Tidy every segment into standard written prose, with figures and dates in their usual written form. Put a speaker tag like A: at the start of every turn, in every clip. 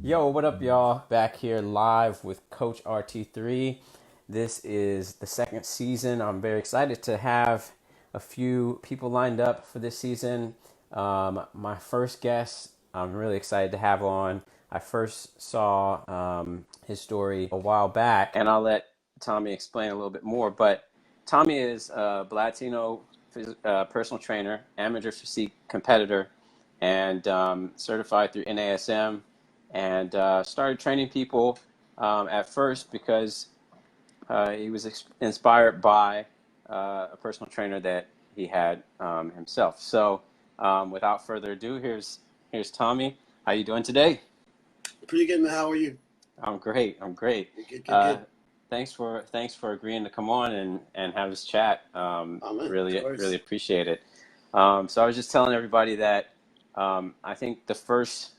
A: Yo, what up, y'all? Back here live with Coach RT3. This is the second season. I'm very excited to have a few people lined up for this season. My first guest, I'm really excited to have on. I first saw his story a while back, and I'll let Tommy explain a little bit more. But Tommy is a Latino personal trainer, amateur physique competitor, and certified through NASM, and started training people at first because he was inspired by a personal trainer that he had himself. So without further ado, here's Tommy. How you doing today?
B: Pretty good, man. How are you?
A: I'm great.
B: Good.
A: Thanks for agreeing to come on and have this chat.
B: Oh, man,
A: Really appreciate it. So I was just telling everybody that I think the first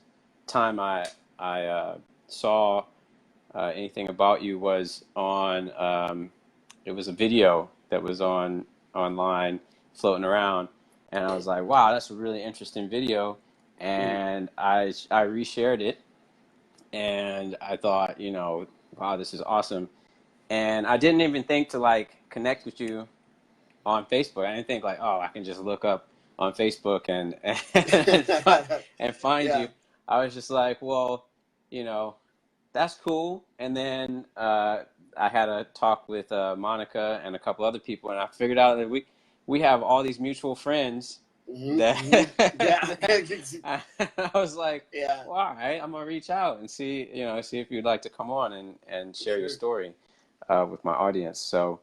A: time I saw anything about you was on it was a video that was online floating around, and I was like, wow, that's a really interesting video, and I reshared it, and I thought, wow, this is awesome, and I didn't even think to like connect with you on Facebook. I didn't think like, oh, I can just look up on Facebook and find
B: Yeah.
A: you. I was just like, well, that's cool. And then I had a talk with Monica and a couple other people, and I figured out that we have all these mutual friends that
B: Yeah.
A: I was like,
B: Yeah.
A: well, all right, I'm gonna reach out and see if you'd like to come on and share your
B: Sure.
A: story with my audience. So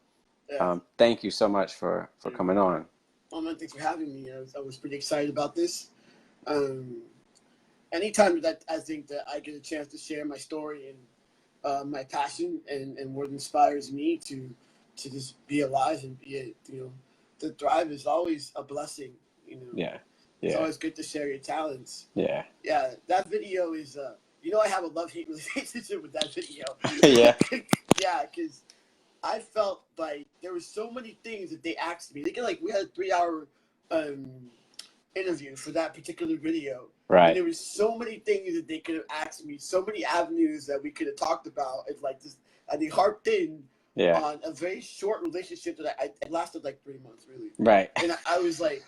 B: Yeah.
A: thank you so much for coming on.
B: Oh, man, thanks for having me. I was pretty excited about this. Um, Anytime that I think that I get a chance to share my story and my passion and what inspires me to just be alive and to thrive is always a blessing.
A: Yeah,
B: It's
A: yeah,
B: always good to share your talents.
A: yeah,
B: Yeah, that video is I have a love-hate relationship with that video.
A: yeah,
B: Yeah, because I felt like there were so many things that they asked me. We had a 3 hour um, interview for that particular video, and
A: right,
B: there was so many things that they could have asked me, so many avenues that we could have talked about. It's like this, and they harped in
A: yeah,
B: on a very short relationship that it lasted like 3 months, really.
A: right,
B: And I was like,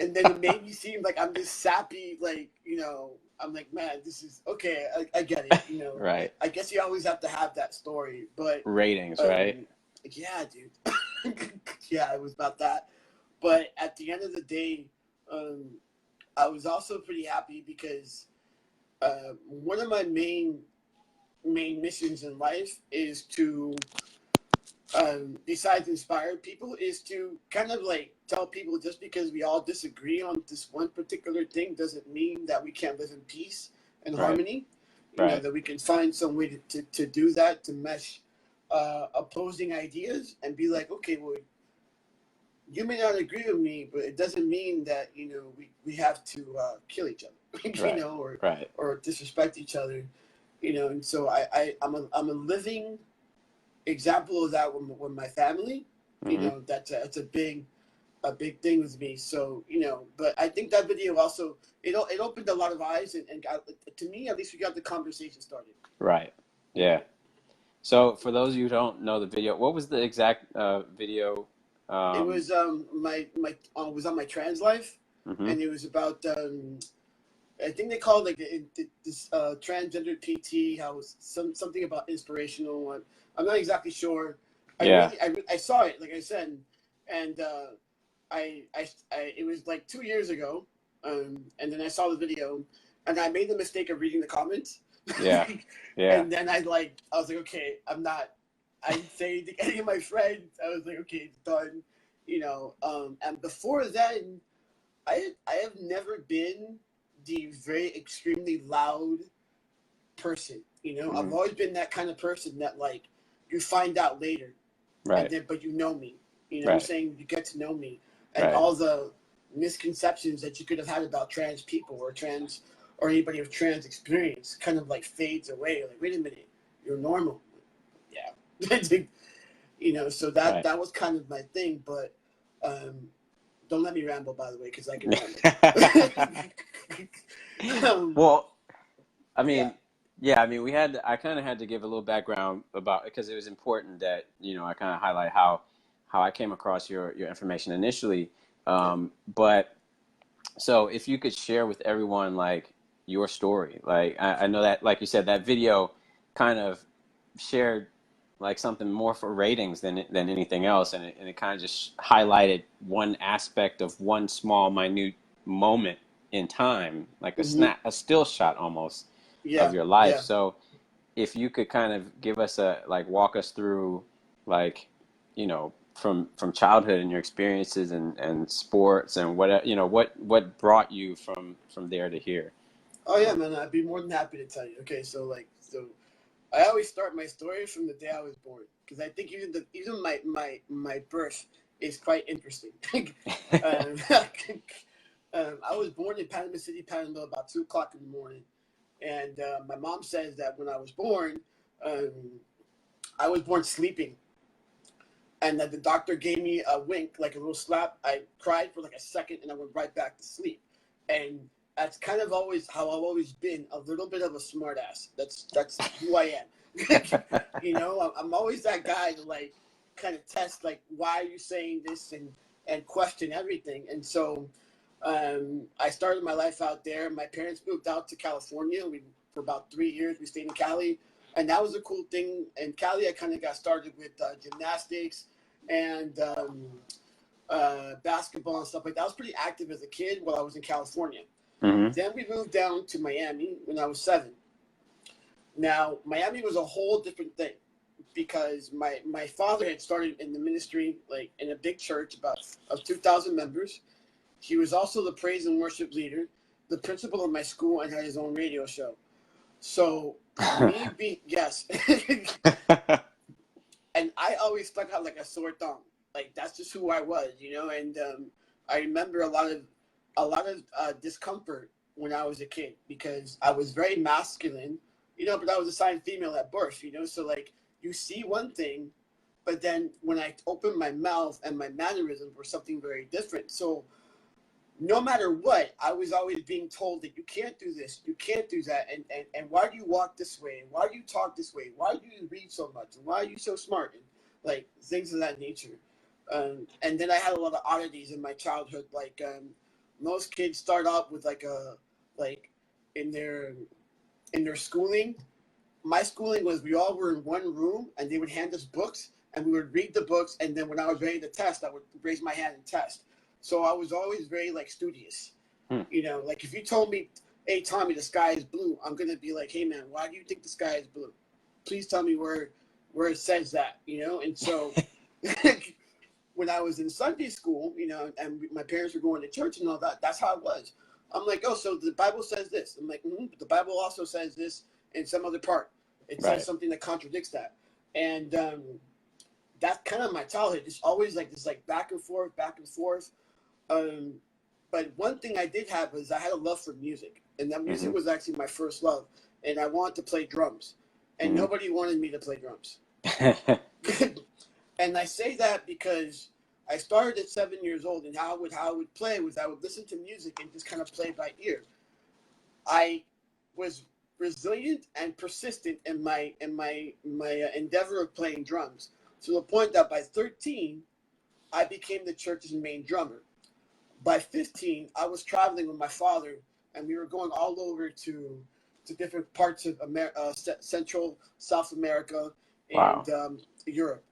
B: and then it made me seem like I'm this sappy, I'm like, man, this is okay. I get it.
A: right.
B: I guess you always have to have that story, but
A: Ratings, right?
B: yeah, dude. Yeah, it was about that. But at the end of the day, um, I was also pretty happy because one of my main missions in life is to besides inspire people, is to kind of like tell people just because we all disagree on this one particular thing doesn't mean that we can't live in peace and
A: Right,
B: harmony.
A: right,
B: That we can find some way to do that, to mesh opposing ideas and be like, okay, well, you may not agree with me, but it doesn't mean that, we have to kill each other,
A: right, right.
B: or disrespect each other, and so I'm a living example of that with my family.
A: Mm-hmm.
B: That's a big thing with me. So but I think that video also it opened a lot of eyes and got, to me at least, we got the conversation started.
A: Right. Yeah. So for those of you who don't know the video, what was the exact video?
B: It was my was on my trans life,
A: Mm-hmm.
B: and it was about I think they called this transgender PT. How it was something about inspirational. I'm not exactly sure.
A: Yeah.
B: I saw it, like I said, and it was like 2 years ago, and then I saw the video, and I made the mistake of reading the comments.
A: Yeah. Yeah.
B: And then I was like, okay, I didn't say anything to any of my friends. I was like, okay, it's done, and before then, I have never been the very extremely loud person.
A: Mm-hmm.
B: I've always been that kind of person that, like, you find out later,
A: Right.
B: and then but you know me. What I'm
A: Right.
B: saying? You get to know me, and
A: Right.
B: all the misconceptions that you could have had about trans people or anybody with trans experience kind of like fades away. Like, wait a minute, you're normal. Yeah. So that
A: Right.
B: that was kind of my thing, but don't let me ramble, by the way, because I can ramble.
A: Well, I mean,
B: Yeah.
A: Yeah, I mean, I kind of had to give a little background about, because it was important that, I kind of highlight how I came across your information initially.
B: Yeah.
A: But so if you could share with everyone, like, your story, like, I know that, like you said, that video kind of shared like something more for ratings than anything else. And it kind of just highlighted one aspect of one small, minute moment in time, like
B: Hmm.
A: a still shot almost of
B: Yeah.
A: your life.
B: Yeah.
A: So if you could kind of give us walk us through, like, from childhood and your experiences and sports and what, what brought you from there to here.
B: Oh yeah,
A: Um,
B: man. I'd be more than happy to tell you. Okay, so I always start my story from the day I was born because I think even my birth is quite interesting. um, I was born in Panama City, Panama, about 2 o'clock in the morning, and my mom says that when I was born, um, I was born sleeping, and that the doctor gave me a wink, like a little slap. I cried for like a second, and I went right back to sleep, and that's kind of always how I've always been, a little bit of a smartass. That's who I am. I'm always that guy to like kind of test like why are you saying this and question everything. And so I started my life out there. My parents moved out to California. For about 3 years we stayed in Cali, and that was a cool thing. In Cali, I kind of got started with gymnastics and basketball and stuff like that. I was pretty active as a kid while I was in California.
A: mhm.
B: Then we moved down to Miami when I was 7. Now, Miami was a whole different thing because my father had started in the ministry, like in a big church of 2,000 members. He was also the praise and worship leader, the principal of my school, and had his own radio show. So me being yes, and I always stuck out like a sore thumb. Like that's just who I was. And I remember a lot of discomfort when I was a kid because I was very masculine, but I was assigned female at birth. So like you see one thing, but then when I opened my mouth and my mannerisms were something very different. So no matter what, I was always being told that you can't do this, you can't do that, and why do you walk this way? Why do you talk this way? Why do you read so much? And why are you so smart? And like things of that nature. And then I had a lot of oddities in my childhood. Like most kids start off with like in their in their schooling. My schooling was we all were in one room and they would hand us books and we would read the books, and then when I was ready to test I would raise my hand and test. So I was always very like studious.
A: Hmm.
B: Like if you told me, hey Tommy, the sky is blue, I'm gonna be like, hey man, why do you think the sky is blue? Please tell me where it says that. And so when I was in Sunday school, and my parents were going to church and all that, that's how it was. I'm like, oh, so the Bible says this. I'm like, but the Bible also says this in some other part. It says
A: Right.
B: something that contradicts that. And that's kind of my childhood. It's always like this, like back and forth, back and forth. Um, but one thing I did have was I had a love for music, and that music
A: Mhm.
B: was actually my first love. And I wanted to play drums, and
A: Mhm.
B: nobody wanted me to play drums. And I say that because I started at 7 years old, and how I would play was I would listen to music and just kind of play by ear. I was resilient and persistent in my endeavor of playing drums to the point that by 13 I became the church's main drummer. By 15 I was traveling with my father, and we were going all over to different parts of Central South America
A: Wow.
B: and Europe.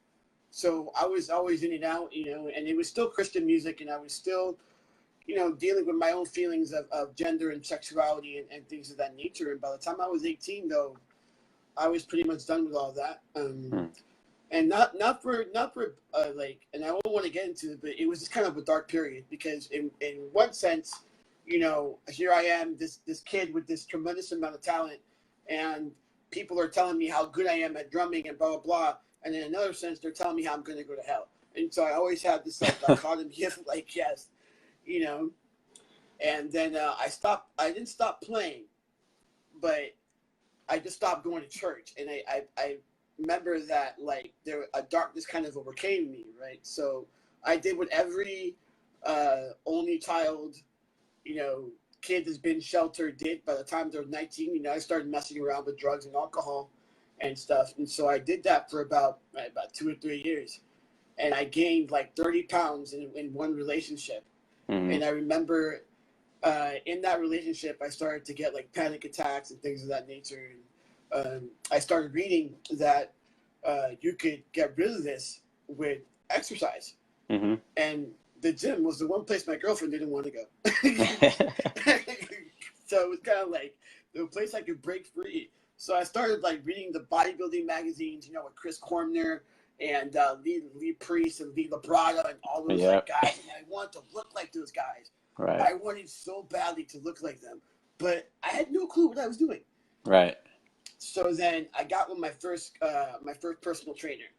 B: So I was always in and out, and it was still Christian music, and I was still dealing with my own feelings of gender and sexuality and things of that nature. And by the time I was 18, though, I was pretty much done with all that.
A: Hmm.
B: And not for like, and I don't want to get into it, but it was just kind of a dark period because in one sense, here I am, this kid with this tremendous amount of talent, and people are telling me how good I am at drumming and blah blah blah. And in another sense, they're telling me how I'm going to go to hell. And so I always had this like dichotomy of like yes, you know. And then I stopped. I didn't stop playing, but I just stopped going to church. And I remember that like there a darkness kind of overcame me, right? So I did what every only child, you know, kid that's been sheltered did by the time they're 19. I started messing around with drugs and alcohol and stuff. And so I did that for about 2 or 3 years. And I gained like 30 pounds in one relationship.
A: Mm-hmm.
B: And I remember in that relationship, I started to get like panic attacks and things of that nature. And I started reading that you could get rid of this with exercise.
A: Mm-hmm.
B: And the gym was the one place my girlfriend didn't want to go. So it was kind of like the place I could break free. So I started like reading the bodybuilding magazines, with Chris Cormier and Lee Priest and Lee Labrada and all those like guys. And I wanted to look like those guys.
A: Right.
B: I wanted so badly to look like them, but I had no clue what I was doing.
A: Right.
B: So then I got with my first personal trainer,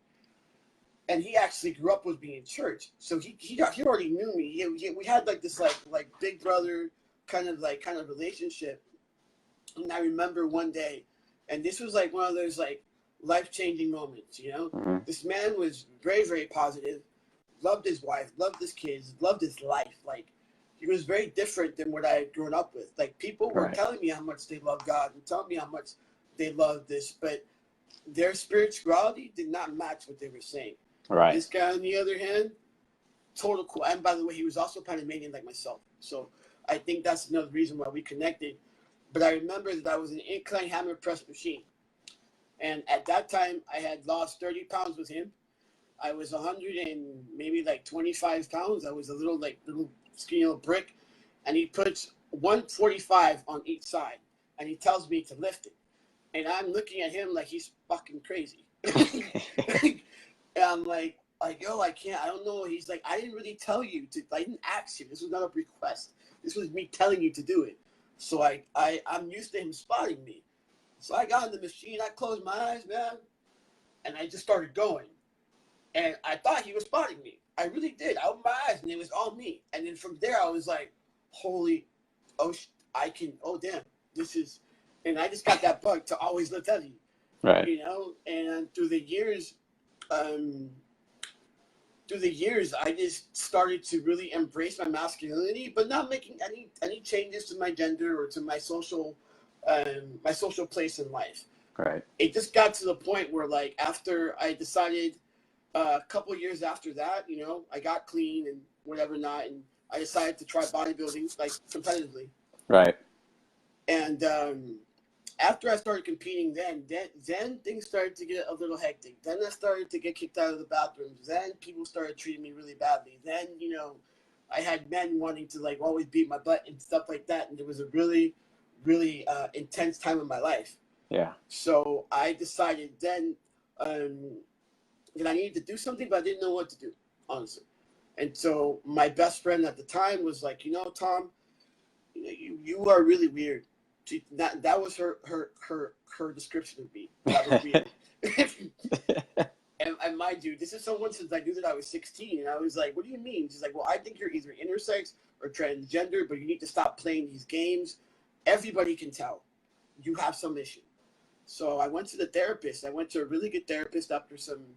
B: and he actually grew up with me in church. So he already knew me. We had like this like big brother kind of relationship. And I remember one day, and this was like one of those like life-changing moments.
A: Mm-hmm.
B: This man was very, very positive, loved his wife, loved his kids, loved his life. Like, he was very different than what I had grown up with. Like, people were telling me how much they love God and telling me how much they love this, but their spirituality did not match what they were saying.
A: Right.
B: This guy, on the other hand, total cool. And by the way, he was also Panamanian like myself. So I think that's another reason why we connected. But I remember that I was an incline hammer press machine. And at that time, I had lost 30 pounds with him. I was 100 and maybe like 25 pounds. I was a little skinny little brick. And he puts 145 on each side. And he tells me to lift it. And I'm looking at him like he's fucking crazy. And I'm like, yo, I can't. I don't know. He's like, I didn't really tell you to. I didn't ask you. This was not a request. This was me telling you to do it. So I'm used to him spotting me. So I got in the machine. I closed my eyes, man, and I just started going. And I thought he was spotting me. I really did. I opened my eyes, and it was all me. And then from there, I was like, damn, this is. And I just got that bug to always lift heavy.
A: Right.
B: And through the years, I just started to really embrace my masculinity, but not making any changes to my gender or to my social place in life.
A: Right.
B: It just got to the point where, like, after I decided, a couple of years after that, I got clean and whatever not, and I decided to try bodybuilding, like, competitively.
A: Right.
B: And after I started competing, then things started to get a little hectic. Then I started to get kicked out of the bathrooms. Then people started treating me really badly. Then, I had men wanting to, like, always beat my butt and stuff like that. And it was a really, really intense time in my life.
A: Yeah. So
B: I decided then that I needed to do something, but I didn't know what to do, honestly. And so my best friend at the time was like, Tom, you are really weird. That was her description of me. That was weird. and mind you, this is someone since I knew that I was 16, and I was like, "What do you mean?" She's like, "Well, I think you're either intersex or transgender, but you need to stop playing these games. Everybody can tell you have some issue." So I went to the therapist. I went to a really good therapist after some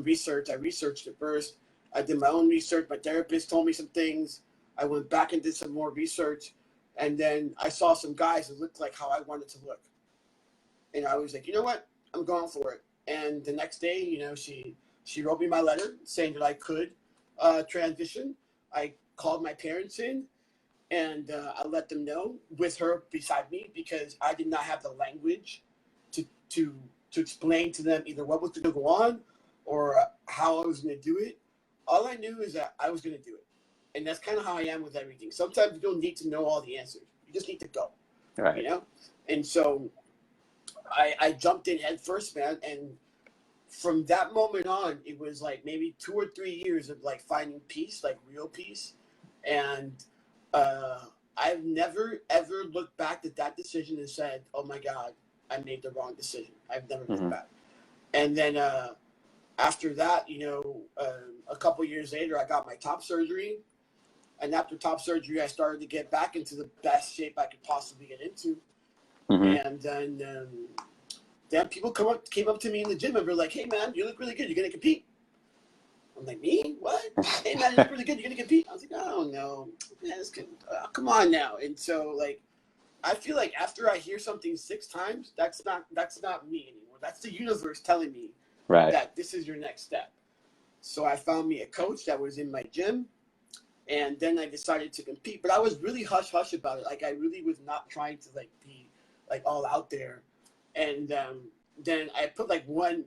B: research. I researched it first. I did my own research. My therapist told me some things. I went back and did some more research. And then I saw some guys that looked like how I wanted to look. And I was like, you know what? I'm going for it. And the next day, she wrote me my letter saying that I could transition. I called my parents in, and I let them know with her beside me, because I did not have the language to explain to them either what was going to go on or how I was going to do it. All I knew is that I was going to do it. And that's kind of how I am with everything. Sometimes you don't need to know all the answers. You just need to go.
A: Right.
B: And so I jumped in head first, man. And from that moment on, it was like maybe 2 or 3 years of like finding peace, like real peace. And I've never, ever looked back at that decision and said, oh my God, I made the wrong decision. I've never looked back. And then after that, a couple years later, I got my top surgery. And after top surgery, I started to get back into the best shape I could possibly get into. And then people came up to me in the gym and were like, hey, man, you look really good. You're going to compete? I'm like, me? What? Hey, man, it's really good. You're going to compete? I was like, I don't know. Man, it's good. Come on now. And so, like, I feel like after I hear something 6 times, that's not me anymore. That's the universe telling me that this is your next step. So I found me a coach that was in my gym, and then I decided to compete. But I was really hush-hush about it. Like, I really was not trying to, like, be, like, all out there. And then I put, like, one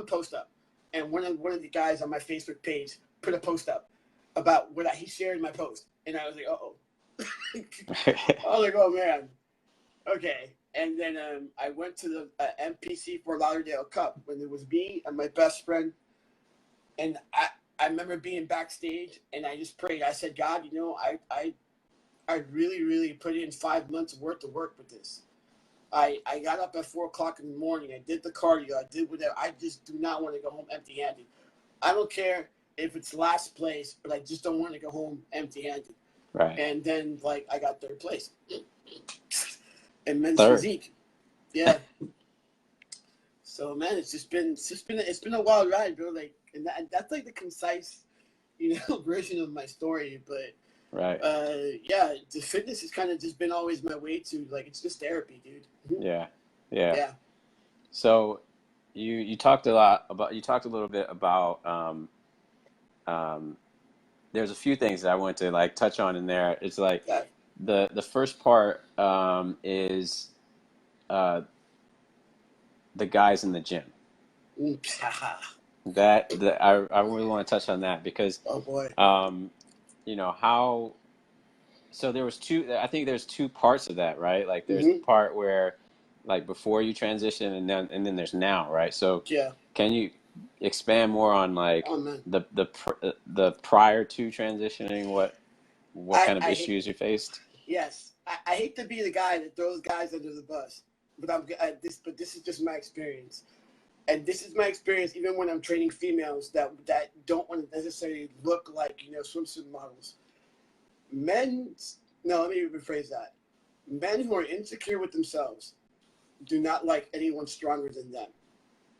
B: post up. And one of the guys on my Facebook page put a post up about what he shared in my post. And I was like, uh-oh. I was like, oh, man. Okay. And then I went to the MPC Fort Lauderdale Cup when it was me and my best friend. And I remember being backstage, and I just prayed. I said, God, you know, I really, really put in 5 months worth of work with this. I got up at 4 o'clock in the morning. I did the cardio. I did whatever. I just do not want to go home empty-handed. I don't care if it's last place, but I just don't want to go home empty-handed.
A: Right.
B: And then, like, I got 3rd place in men's
A: Third.
B: physique. Yeah. So, man, it's been a wild ride, bro. Like, and that's like the concise, you know, version of my story. But
A: right.
B: Yeah, the fitness has kind of just been always my way to, like, it's just therapy, dude.
A: Yeah. So you talked a little bit about there's a few things that I want to, like, touch on in there. It's like the first part is the guys in the gym. I really want to touch on that because
B: oh boy.
A: You know how. So there was I think there's 2 parts of that, right? Like there's the part where, like, before you transition, and then there's now, right? So can you expand more on, like, the prior to transitioning, what kind of issues you faced?
B: Yes, I hate to be the guy that throws guys under the bus, but this is just my experience, and this is my experience even when I'm training females that don't want to necessarily look like, you know, swimsuit models. Let me rephrase that. Men who are insecure with themselves do not like anyone stronger than them.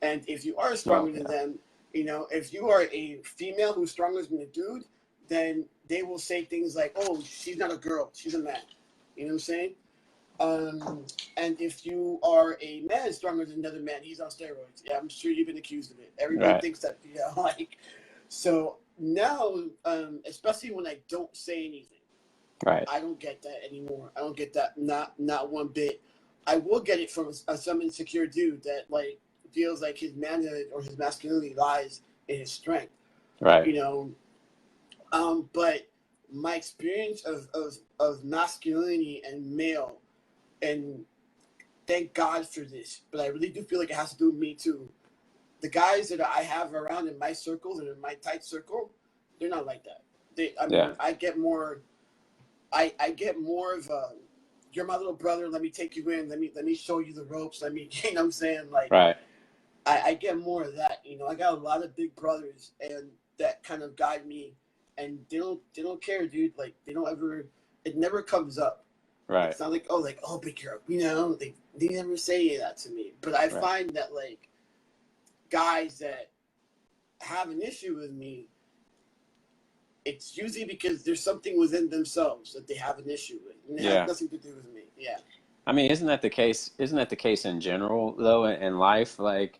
B: And if you are stronger than them, you know, if you are a female who's stronger than a dude, then they will say things like, oh, she's not a girl, she's a man. You know what I'm saying? And if you are a man stronger than another man, he's on steroids. Yeah, I'm sure you've been accused of it. Everybody thinks that, you know, like, so now, especially when I don't say anything, I don't get that anymore. I don't get that, not one bit. I will get it from some insecure dude that, like, feels like his manhood or his masculinity lies in his strength.
A: Right.
B: You know, but my experience of masculinity and male, and thank God for this, but I really do feel like it has to do with me too. The guys that I have around in my circles and in my tight circle, they're not like that. I get more. I get more of a, you're my little brother. Let me take you in. Let me show you the ropes. You know what I'm saying? Like, I get more of that. You know, I got a lot of big brothers, and that kind of guide me. And they don't care, dude. Like, they don't ever. It never comes up.
A: Right.
B: It's not like, but you're, you know, they never say that to me. But I find that, like, guys that have an issue with me, it's usually because there's something within themselves that they have an issue with. And it has nothing to do with me. Yeah.
A: I mean, isn't that the case? Isn't that the case in general, though, in life? Like,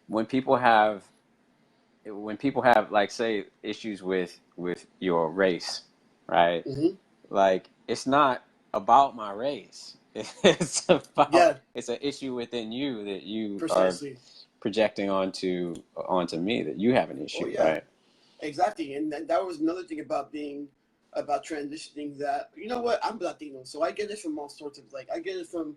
A: when people have, like, say, issues with your race, right?
B: Mm-hmm.
A: Like, it's not about my race. It's about it's an issue within you that you are projecting onto me, that you have an issue, right?
B: Exactly. And that was another thing about transitioning, that, you know what, I'm Latino, so I get it from all sorts of, like, I get it from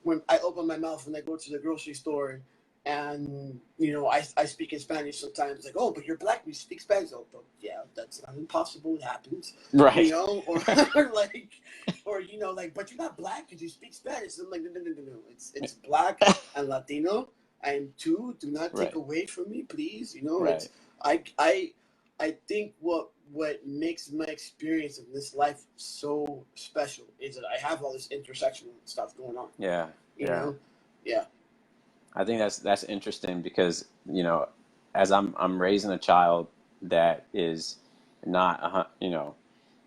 B: when I open my mouth when I go to the grocery store, and, you know, I speak in Spanish sometimes, like, oh, but you're black, you speak Spanish. Oh, but yeah, that's not impossible, it happens.
A: Right.
B: You know, or like, or, you know, like, but you're not black because you speak Spanish. And I'm like, no. It's black and Latino. I am too. Do not take away from me, please. You know, it's I think what makes my experience of this life so special is that I have all this intersectional stuff going on.
A: Yeah.
B: You know? Yeah.
A: I think that's interesting because, you know, as I'm raising a child that is not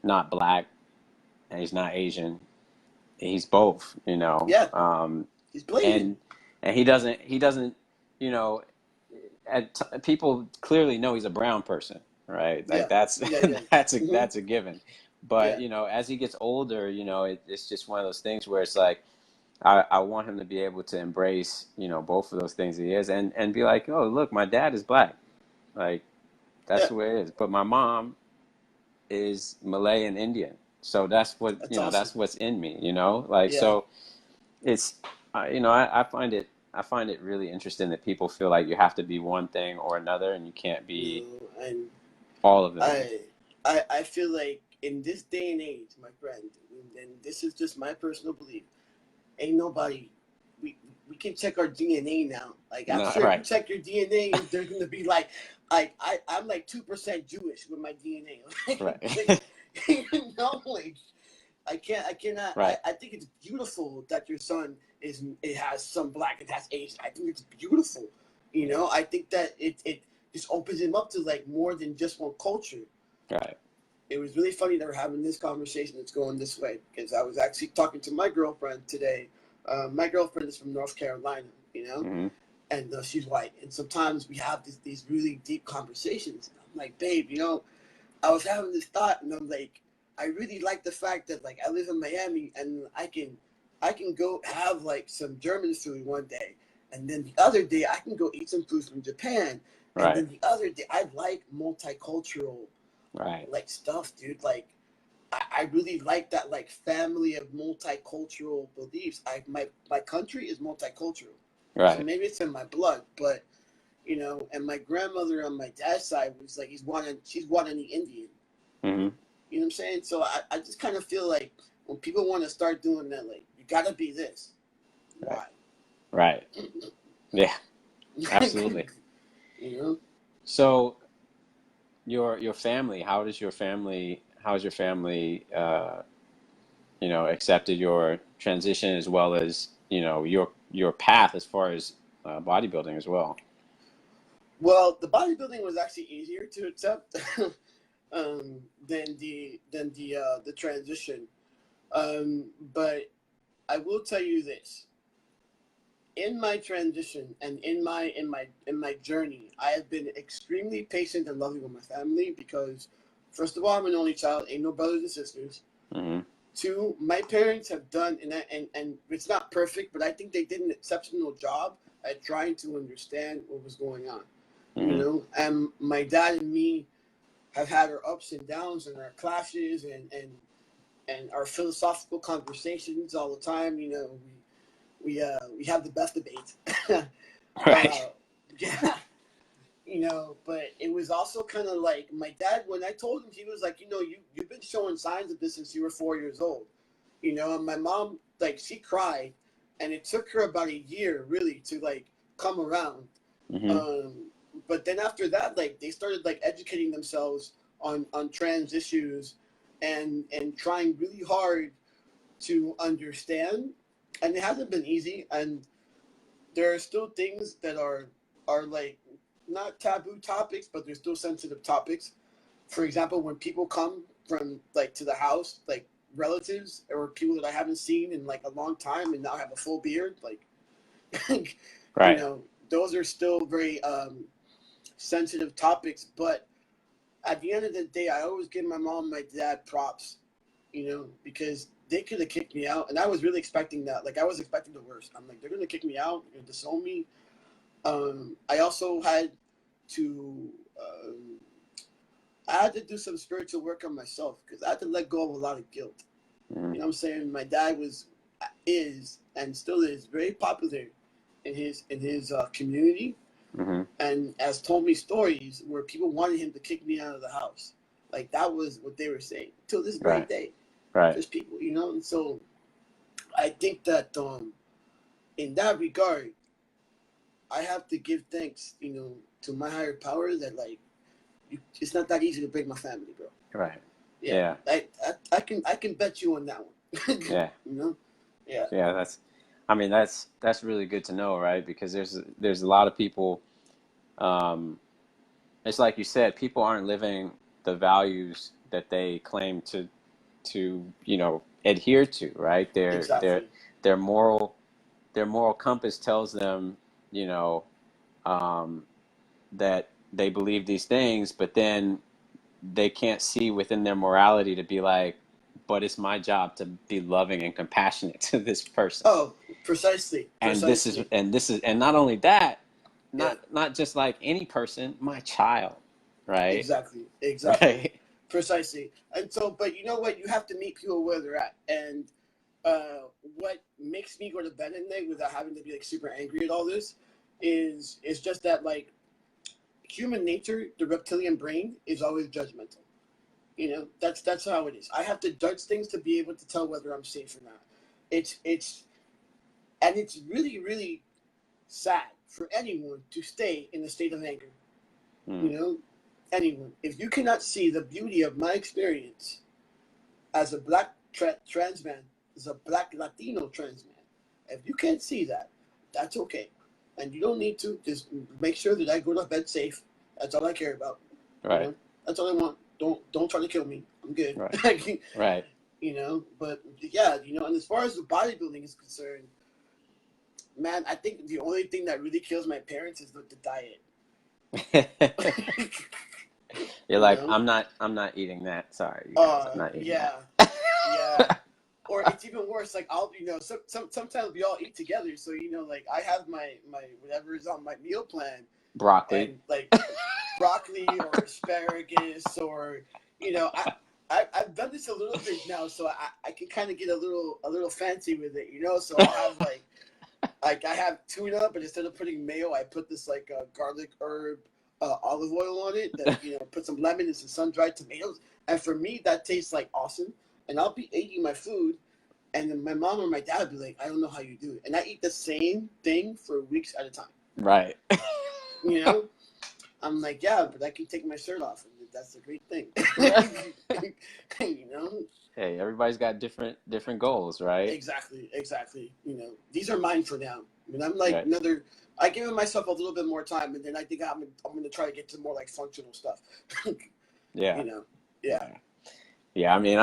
A: not black, and he's not Asian, he's both,
B: Yeah, he's Blasian.
A: and he doesn't you know people clearly know he's a brown person, right? Like
B: Yeah,
A: that's
B: yeah, yeah. Hmm.
A: that's a given. But
B: Yeah,
A: as he gets older, it's just one of those things where it's like I want him to be able to embrace both of those things he is, and be like, oh look, my dad is black, like that's
B: yeah.
A: the way it is. But my mom is Malay and Indian, so that's what
B: That's awesome.
A: that's what's in me, like
B: Yeah.
A: so it's I find it really interesting that people feel like you have to be one thing or another, and you can't be
B: No, and
A: all of them.
B: I feel like in this day and age, my friend, and this is just my personal belief, ain't nobody. We we can check our DNA now. Like I'm
A: No,
B: sure if you
A: right,
B: check your DNA, there's gonna be I'm like 2% Jewish with my DNA.
A: right,
B: Like I cannot.
A: right,
B: I think it's beautiful that your son it has some black, it has Asian. I think it's beautiful. I think that it just opens him up to like more than just one culture.
A: right.
B: It was really funny that we're having this conversation that's going this way because I was actually talking to my girlfriend today. My girlfriend is from North Carolina,
A: Hmm.
B: and she's white. And sometimes we have these really deep conversations. And I'm like, babe, I was having this thought, and I'm like, I really like the fact that like I live in Miami, and I can go have like some German food one day, and then the other day I can go eat some food from Japan, and
A: Right,
B: then the other day I like multicultural
A: right,
B: like stuff, dude. Like I really like that like family of multicultural beliefs. My country is multicultural, so
A: right.
B: maybe it's in my blood, but and my grandmother on my dad's side was like she's Guarani Indian.
A: Hmm.
B: You know what I'm saying? So I just kind of feel like when people want to start doing that, like you gotta be this.
A: Right,
B: Why?
A: right. Yeah, absolutely.
B: you know?
A: So your family, how's your family accepted your transition, as well as your path as far as bodybuilding as well.
B: Well, the bodybuilding was actually easier to accept than the transition. But I will tell you this: in my transition and in my journey, I have been extremely patient and loving with my family because, first of all, I'm an only child, ain't no brothers and sisters.
A: Hmm.
B: Two, my parents have done, and it's not perfect, but I think they did an exceptional job at trying to understand what was going on.
A: Hmm.
B: And my dad and me have had our ups and downs and our clashes and our philosophical conversations all the time. We have the best debates.
A: Right,
B: Yeah, but it was also kind of like my dad, when I told him, he was like, you've been showing signs of this since you were 4 years old. And my mom, like, she cried, and it took her about a year really to like come around.
A: hmm,
B: Um, but then after that, like they started like educating themselves on trans issues and trying really hard to understand. And it hasn't been easy, and there are still things that are like not taboo topics, but they're still sensitive topics. For example, when people come from like to the house, like relatives or people that I haven't seen in like a long time and now have a full beard, like you
A: right,
B: know, those are still very sensitive topics. But at the end of the day, I always give my mom and my dad props, because they could have kicked me out, and I was really expecting that. Like I was expecting the worst. I'm like, they're gonna kick me out, they're gonna disown me. I also had to um, I had to do some spiritual work on myself because I had to let go of a lot of guilt.
A: hmm,
B: You know what I'm saying? My dad is and still is very popular in his community,
A: hmm,
B: and has told me stories where people wanted him to kick me out of the house. Like that was what they were saying till this very
A: right,
B: day.
A: right,
B: There's people, and so I think that in that regard, I have to give thanks, to my higher power that like it's not that easy to break my family, bro.
A: right.
B: Yeah,
A: Yeah,
B: I can bet you on that one.
A: yeah,
B: you know, yeah,
A: yeah. I mean, that's really good to know, right? Because there's a lot of people. it's like you said, people aren't living the values that they claim to adhere to, right?
B: Exactly.
A: Their moral their moral compass tells them, you know, um, that they believe these things, but then they can't see within their morality to be like, but it's my job to be loving and compassionate to this person.
B: Oh, precisely,
A: And this is
B: precisely.
A: and not only that,
B: Yeah,
A: not just like any person, my child, right?
B: exactly, exactly,
A: Right.
B: precisely. And so, but you know what? You have to meet people where they're at. And what makes me go to bed at night without having to be like super angry at all this is just that like human nature, the reptilian brain is always judgmental. You know, that's how it is. I have to judge things to be able to tell whether I'm safe or not. It's and it's really really sad for anyone to stay in a state of anger.
A: Mm.
B: You know, anyone. If you cannot see the beauty of my experience as a black trans man, as a black Latino trans man, if you can't see that, that's okay. And you don't need to. Just make sure that I go to bed safe. That's all I care about. You
A: Right.
B: know, that's all I want. Don't try to kill me. I'm good.
A: Right. Right.
B: You know, but yeah, you know, and as far as the bodybuilding is concerned, man, I think the only thing that really kills my parents is the diet.
A: You're
B: You
A: like,
B: know?
A: I'm not eating that. Sorry, you guys, I'm not eating
B: Yeah, yeah. Or it's even worse. Like I'll, you know, sometimes we all eat together. So you know, like I have my whatever is on my meal plan,
A: broccoli.
B: and like broccoli or asparagus or you know, I've done this a little bit now, so I can kind of get a little fancy with it, you know. So I'll have like I have tuna, but instead of putting mayo, I put this like garlic herb olive oil on it. That you know, put some lemon and some sun dried tomatoes, and for me that tastes like awesome. And I'll be eating my food, and then my mom or my dad will be like, "I don't know how you do it," and I eat the same thing for weeks at a time.
A: Right.
B: You know, I'm like, yeah, but I can take my shirt off, and that's a great thing. You know.
A: Hey, everybody's got different goals, right?
B: Exactly, exactly. You know, these are mine for now. I mean, I'm like
A: Right.
B: another. I give myself a little bit more time, and then I think I'm gonna try to get to more like functional stuff.
A: Yeah.
B: You know, yeah,
A: Yeah. Yeah. I mean,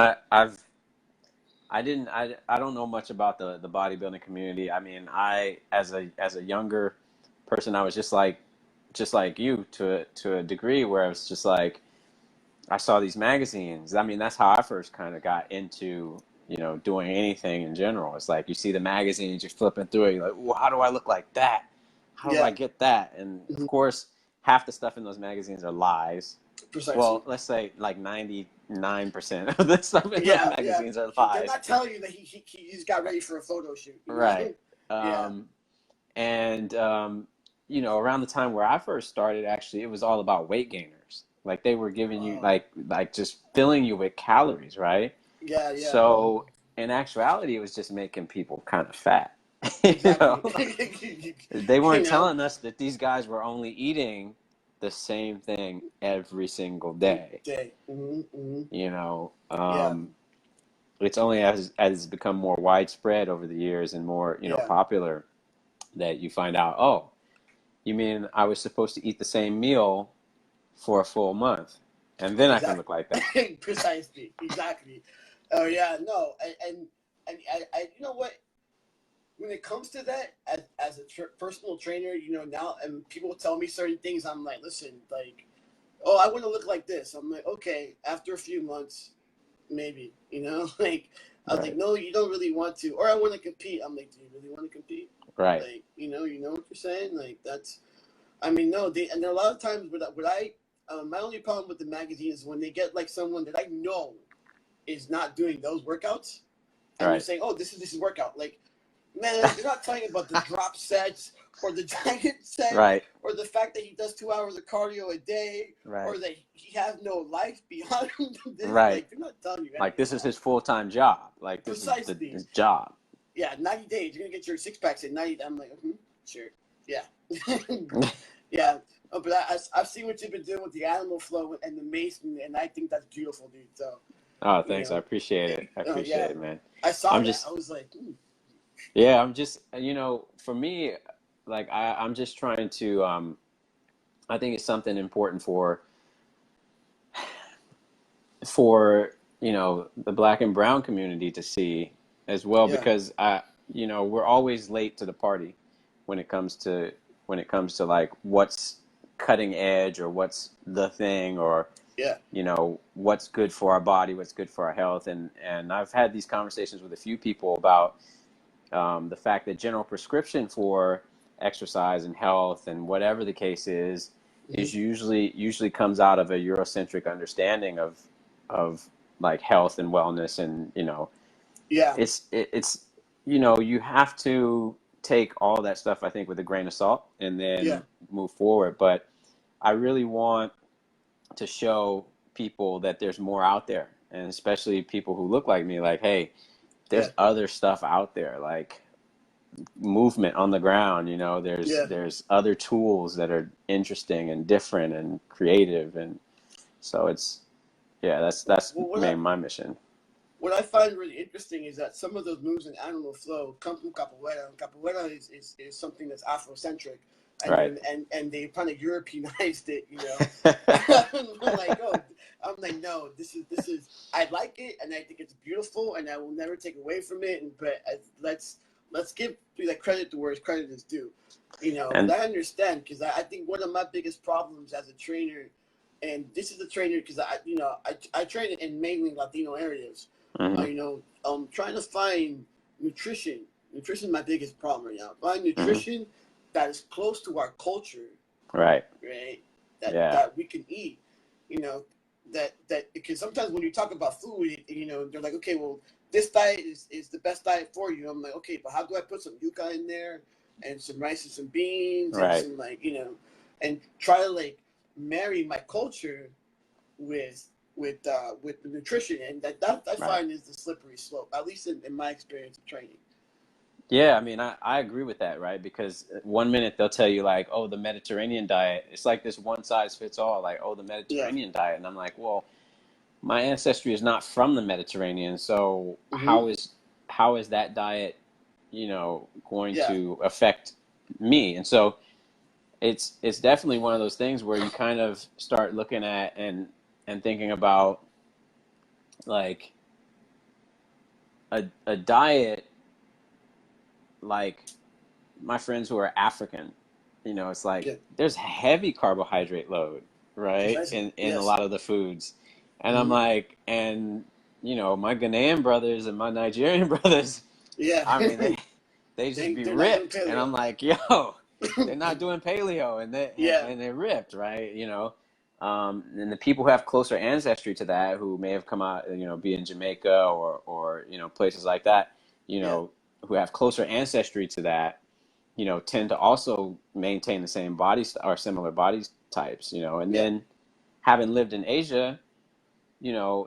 A: I don't know much about the bodybuilding community. I mean, I as a younger person, I was just like you to a degree where I was just like I saw these magazines. I mean, that's how I first kind of got into, doing anything in general. It's like you see the magazines, you're flipping through it, you're like, well, how do I look like that? How do I
B: yeah,
A: get that? And
B: hmm
A: of course, half the stuff in those magazines are lies.
B: precisely.
A: Well, let's say like 99% of the stuff in those
B: Yeah, yeah.
A: magazines are
B: They're
A: lies.
B: not telling you that he's got ready for a photo shoot. You
A: Right.
B: know? Yeah.
A: Um, and around the time where I first started, actually, it was all about weight gainers. Like they were giving you
B: Oh,
A: like just filling you with calories, right?
B: yeah, yeah.
A: So in actuality, it was just making people kind of fat. You
B: Exactly.
A: know, they
B: You
A: weren't
B: know,
A: telling us that these guys were only eating the same thing every single
B: every
A: day.
B: day. Hmm.
A: You know,
B: Yeah,
A: it's only as it's become more widespread over the years and more
B: yeah.
A: popular that you find out, oh, you mean I was supposed to eat the same meal for a full month, and then I can look like that.
B: Exactly. Precisely. Exactly. Oh yeah. No. And you know what? When it comes to that, as a personal trainer, you know now, and people tell me certain things, I'm like, listen, like, oh, I want to look like this. I'm like, okay. After a few months, maybe. You know, like I was like,
A: Right,
B: no, you don't really want to, or I want to compete. I'm like, do you really want to compete?
A: right,
B: Like, you know what you're saying? Like that's. I mean, no, and there are a lot of times my only problem with the magazine is when they get like someone that I know is not doing those workouts, and they're
A: right,
B: saying, "Oh, this is workout." Like, man, they're not talking about the drop sets or the giant set
A: right,
B: or the fact that he does 2 hours of cardio a day
A: right,
B: or that he has no life beyond this.
A: right.
B: Like, they're not telling you any
A: Like
B: of
A: this is
B: that.
A: his full-time job. Like this is
B: Precisely.
A: his job.
B: Yeah, 90 days. You're gonna get your six packs in 90. I'm like, sure, yeah, yeah. Oh, but I've seen what you've been doing with the animal flow and the mason, and I think that's beautiful, dude. So,
A: Oh,
B: you
A: thanks. I
B: know,
A: appreciate it. I
B: oh
A: appreciate
B: yeah,
A: it, man.
B: I saw
A: I'm
B: that.
A: just
B: I was like,
A: Yeah, I'm just for me, like I'm just trying to I think it's something important for the black and brown community to see as well,
B: Yeah,
A: because we're always late to the party when it comes to like what's cutting edge or what's the thing, or
B: yeah,
A: what's good for our body, what's good for our health. And I've had these conversations with a few people about the fact that general prescription for exercise and health and whatever the case
B: hmm,
A: is usually comes out of a Eurocentric understanding of like health and wellness. And
B: yeah,
A: it's you have to take all that stuff, I think, with a grain of salt and
B: yeah,
A: then move forward. But I really want to show people that there's more out there, and especially people who look like me, like, hey,
B: yeah,
A: there's other stuff out there, like movement on the ground.
B: yeah.
A: There's other tools that are interesting and different and creative. And so it's, yeah, that's
B: Well,
A: my mission.
B: what I find really interesting is that some of those moves in animal flow come from capoeira, and capoeira is something that's Afrocentric, and
A: Right.
B: then and they kind of Europeanized it, you know. I'm like, oh, I'm like, no, this is I like it, and I think it's beautiful, and I will never take away from it. And but let's give that credit to where credit is due, you know. But
A: And
B: I understand, because I think one of my biggest problems as a trainer, and this is a trainer because I train in mainly Latino areas,
A: hmm
B: trying to find nutrition. Nutrition is my biggest problem right now. Find
A: hmm
B: nutrition that is close to our culture,
A: right.
B: right? That
A: Yeah.
B: that we can eat, you know. That because sometimes when you talk about food, they're like, okay, well, this diet is the best diet for you. I'm like, okay, but how do I put some yuca in there, and some rice and some beans and
A: Right.
B: some and try to like marry my culture with with the nutrition, and that I
A: Right.
B: find is the slippery slope, at least in my experience of training.
A: Yeah, I mean, I agree with that, right? Because one minute they'll tell you like, oh, the Mediterranean diet, it's like this one size fits all, like, oh, the
B: Yeah.
A: Mediterranean diet. And I'm like, well, my ancestry is not from the Mediterranean, so
B: Hmm.
A: how is that diet, going
B: Yeah.
A: to affect me? And so it's definitely one of those things where you kind of start looking at and thinking about like a diet, like my friends who are African, it's like
B: Yeah.
A: there's heavy carbohydrate load, right?
B: Precisely.
A: In a
B: Yes.
A: lot of the foods. And I'm
B: Hmm.
A: like, and my Ghanaian brothers and my Nigerian brothers,
B: Yeah.
A: I mean, they just be
B: They're not doing
A: ripped. And I'm
B: paleo.
A: like, yo, they're not doing paleo, and
B: Yeah.
A: they're ripped, right? And the people who have closer ancestry to that, who may have come out, be in Jamaica or places like that,
B: Yeah.
A: who have closer ancestry to that, tend to also maintain the same or similar body types. And
B: Yeah.
A: then having lived in Asia,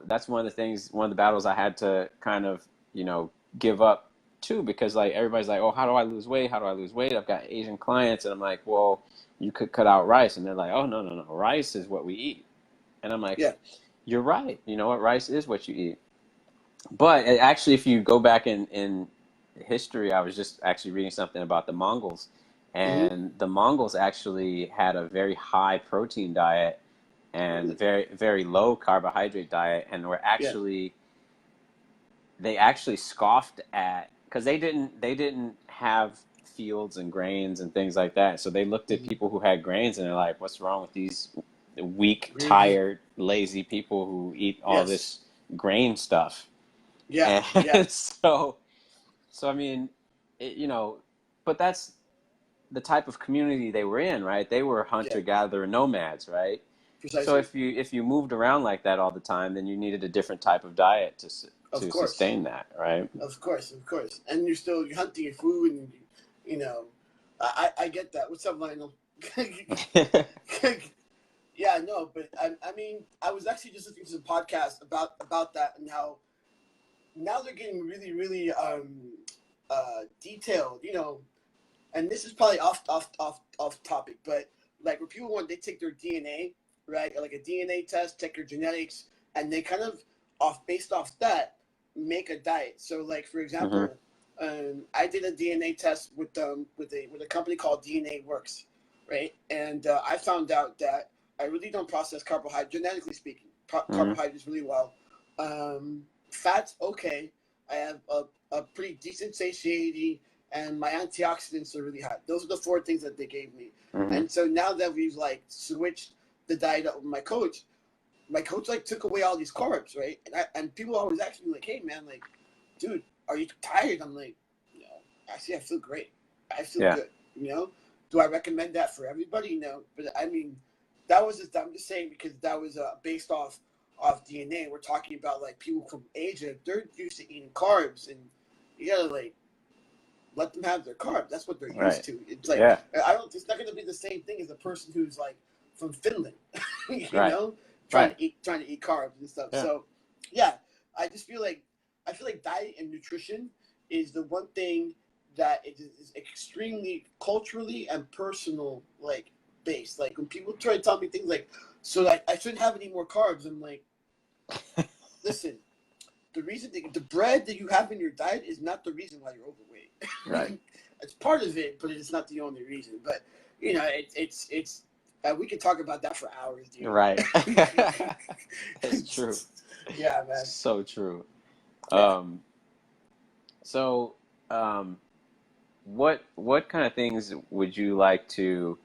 A: that's one of the battles I had to kind of, give up too, because like everybody's like, oh, how do I lose weight? How do I lose weight? I've got Asian clients, and I'm like, well, you could cut out rice, and they're like, oh, no, no, no, rice is what we eat, and I'm like,
B: Yeah.
A: you're right. You know what? Rice is what you eat. But actually, if you go back in history, I was just actually reading something about the Mongols,
B: Hmm.
A: and the Mongols actually had a very high protein diet and
B: Really.
A: very very low carbohydrate diet, and
B: Yeah.
A: they actually scoffed at, because they didn't have fields and grains and things like that. So they looked at
B: Hmm.
A: people who had grains, and they're like, what's wrong with these weak,
B: Really.
A: tired, lazy people who eat all
B: Yes.
A: this grain stuff?
B: Yeah.
A: And
B: Yeah.
A: so I mean, but that's the type of community they were in, right? They were
B: Yeah.
A: hunter gatherer nomads, right? So
B: Precisely.
A: if you moved around like that all the time, then you needed a different type of diet
B: Of
A: to
B: course.
A: sustain that, right?
B: Of course. Of course. And you're hunting your food, and you know, I get that. What's up, Lionel? Yeah, no, but I mean, I was actually just listening to some podcast about that, and how now they're getting really, really detailed, and this is probably off topic, but like where people want, they take their DNA, right, like a DNA test, check your genetics, and they kind of based off that make a diet. So like for
A: hmm
B: example, I did a DNA test with a company called DNA Works. right? And I found out that I really don't process carbohydrates, genetically speaking, carbohydrates really well. Fats, okay. I have a pretty decent satiety, and my antioxidants are really high. Those are the four things that they gave me. And so now that we've like switched the diet up with my coach like took away all these carbs, right? And people always ask me like, "Hey man, like, dude, are you tired?" I'm like, "No, actually, I feel great. I feel good. You know, do I recommend that for everybody? No, but I mean, I'm just saying because that was based off DNA. We're talking about like people from Asia. They're used to eating carbs, and you gotta like let them have their carbs. That's what they're used to. It's like it's not gonna be the same thing as a person who's like from Finland, you know, trying to eat carbs and stuff. So yeah, I feel like diet and nutrition is the one thing that it is extremely culturally and personal like based. Like when people try to tell me things like, so like I shouldn't have any more carbs, I'm like, listen, the reason the bread that you have in your diet is not the reason why you're overweight.
A: Right.
B: It's part of it, but it's not the only reason. But you know, it's we could talk about that for hours, dude.
A: Right. It's true.
B: Yeah, man.
A: So true.
B: Yeah.
A: What kind of things would you like to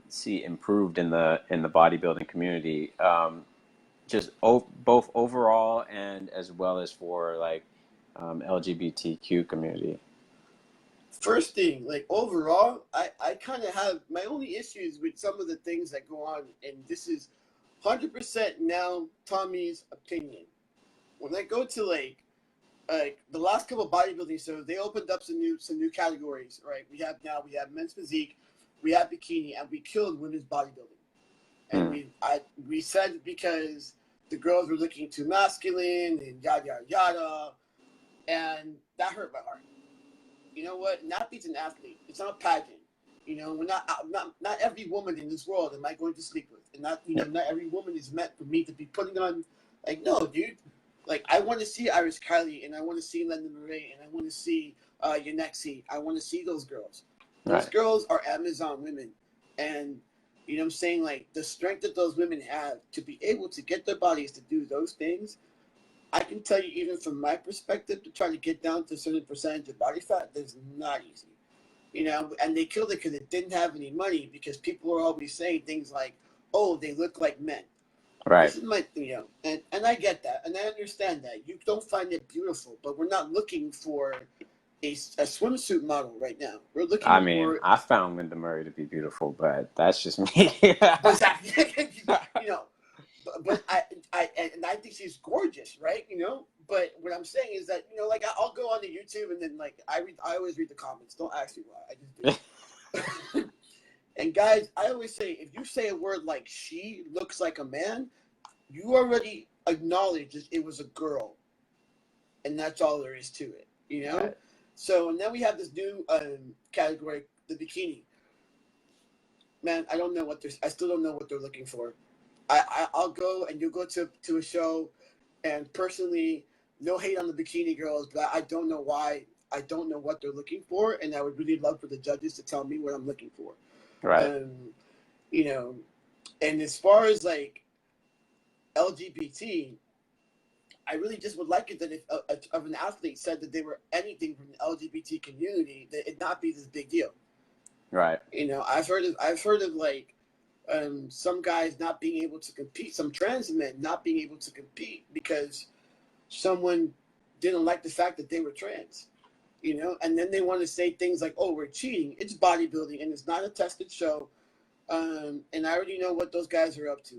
A: see improved in the bodybuilding community? Just both overall and as well as for like LGBTQ community.
B: First thing, like overall, I kind of have my only issues with some of the things that go on, and this is 100% now Tommy's opinion. When I go to like the last couple of bodybuilding shows, they opened up some new categories, right? We have men's physique, we have bikini, and we killed women's bodybuilding. And we said because the girls were looking too masculine and yada yada yada, and that hurt my heart. You know what? An athlete's an athlete. It's not a pageant. You know, we're not every woman in this world am I going to sleep with, and not every woman is meant for me to be putting on. Like, no, dude. Like, I want to see Iris Kylie, and I want to see Linda Murray, and I want to see Yanexi. I want to see those girls. Those girls are Amazon women, and you know what I'm saying? Like, the strength that those women have to be able to get their bodies to do those things. I can tell you, even from my perspective, to try to get down to a certain percentage of body fat, that's not easy. You know, and they killed it because it didn't have any money, because people are always saying things like, oh, they look like men.
A: Right.
B: This is my, you know, and I get that, and I understand that. You don't find it beautiful, but we're not looking for a swimsuit model right now. We're looking for...
A: I found Linda Murray to be beautiful, but that's just me.
B: Exactly. You know, but I think she's gorgeous, right? You know, but what I'm saying is that, you know, like I'll go on to YouTube and then like I always read the comments. Don't ask me why. I just do. And guys, I always say, if you say a word like "she looks like a man," you already acknowledge that it was a girl, and that's all there is to it. You know. Right. So and then we have this new category, the bikini. Man, I don't know what I still don't know what they're looking for. I'll go and you'll go to a show, and personally, no hate on the bikini girls, but I don't know why. I don't know what they're looking for, and I would really love for the judges to tell me what I'm looking for.
A: Right.
B: You know, and as far as like LGBT, I really just would like it that if an athlete said that they were anything from the LGBT community, that it not be this big deal.
A: Right.
B: You know, I've heard of like some guys not being able to compete, some trans men not being able to compete because someone didn't like the fact that they were trans, you know, and then they want to say things like, oh, we're cheating. It's bodybuilding and it's not a tested show. And I already know what those guys are up to.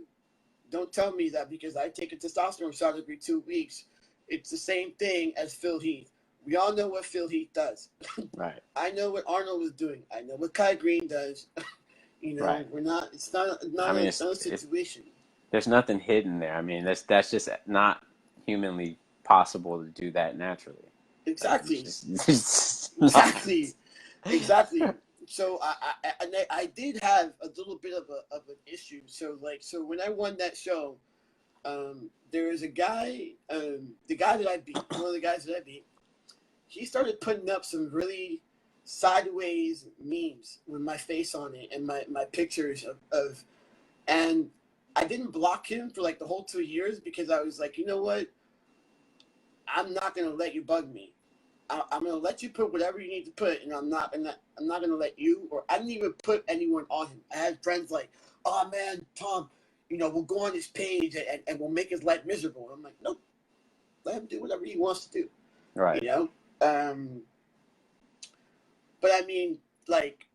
B: Don't tell me that because I take a testosterone shot every 2 weeks. It's the same thing as Phil Heath. We all know what Phil Heath does.
A: Right.
B: I know what Arnold was doing. I know what Kai Green does. You know,
A: right.
B: It's not a situation.
A: There's nothing hidden there. I mean, that's just not humanly possible to do that naturally.
B: Exactly. Exactly. So I did have a little bit of an issue. So when I won that show, there was a guy, the guy that I beat, one of the guys that I beat, he started putting up some really sideways memes with my face on it and my pictures of and I didn't block him for like the whole 2 years because I was like, you know what? I'm not gonna let you bug me. I'm gonna let you put whatever you need to put, and I'm not gonna let you, or I didn't even put anyone on him. I had friends like, oh man, Tom, we'll go on his page and we'll make his life miserable. I'm like, nope, let him do whatever he wants to do.
A: Right.
B: But I mean, like,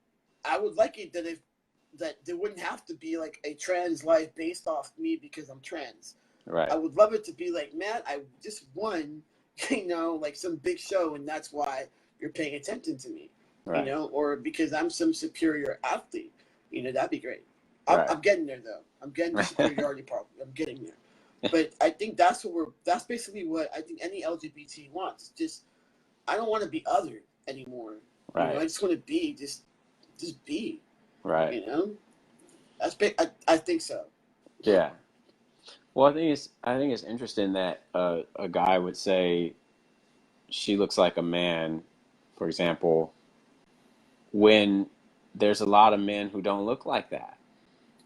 B: I would like it that there wouldn't have to be like a trans life based off me because I'm trans.
A: Right.
B: I would love it to be like, man, I just won, like some big show, and that's why you're paying attention to me,
A: right.
B: Or because I'm some superior athlete, that'd be great.
A: Right.
B: I'm getting there though. I'm getting the superiority part. I'm getting there. But I think that's basically what I think any LGBT wants. Just, I don't want to be othered anymore.
A: Right.
B: I just want to be, just be.
A: Right.
B: That's big. I think so.
A: Yeah. Well, I think it's interesting that a guy would say she looks like a man, for example, when there's a lot of men who don't look like that.